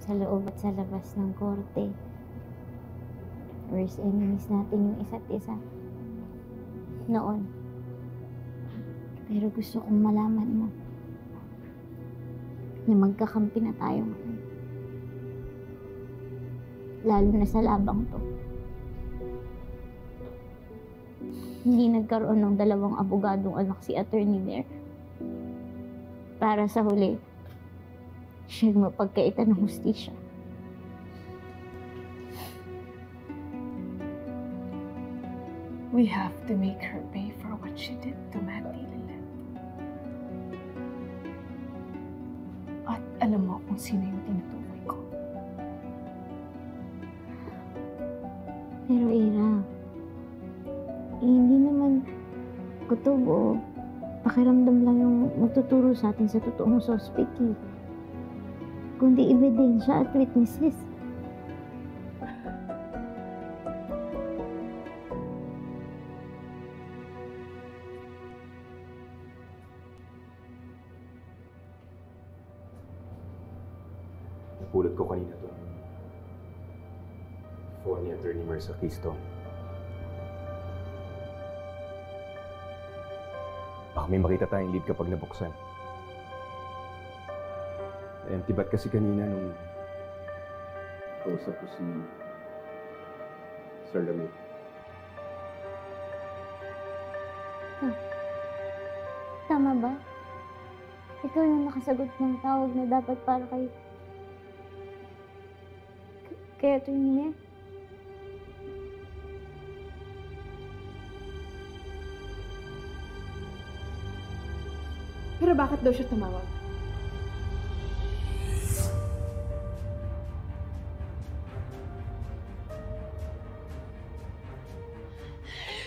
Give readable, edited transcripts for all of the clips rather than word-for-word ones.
sa loob at sa labas ng korte. Worst enemies natin yung isa't isa. Noon. Pero gusto kong malaman mo na magkakampi na tayo ngayon. Lalo na sa labang to. Hindi nagkaroon ng dalawang abogadong anak si Attorney Nair. Para sa huli, siyang mapagkaitan ng hustisya. We have to make her pay for what she did to Matty Lilet. At alam mo kung sino yung tinutukoy ko. Pero Ira, hindi naman kutob o pakiramdam lang yung magtuturo sa atin sa totoong suspect eh. Kundi ebidensya at witnesses. Napulot ko kanina to. Phone ni Attorney Mercer Keystone. Baka may makita tayong lead kapag nabuksan. Empty bat kasi kanina nung kausap ko si Sir Lamit. Tama ba? Ikaw yung nakasagot ng tawag na dapat para kay Attorney Nair? Pero bakit daw siya tumawag?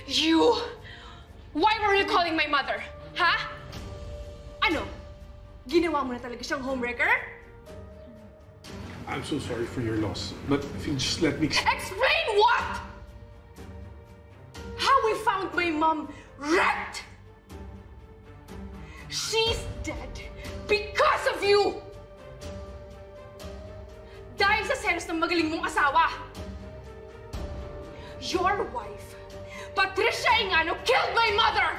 You! Why were you calling my mother? Ha? Ano? Ginawa mo na talaga siyang homewrecker? I'm so sorry for your loss, but if you just let me... Explain what? How we found my mom wrecked? She's dead because of you! Dahil sa selos ng magaling mong asawa. Your wife, Patricia Engano, killed my mother!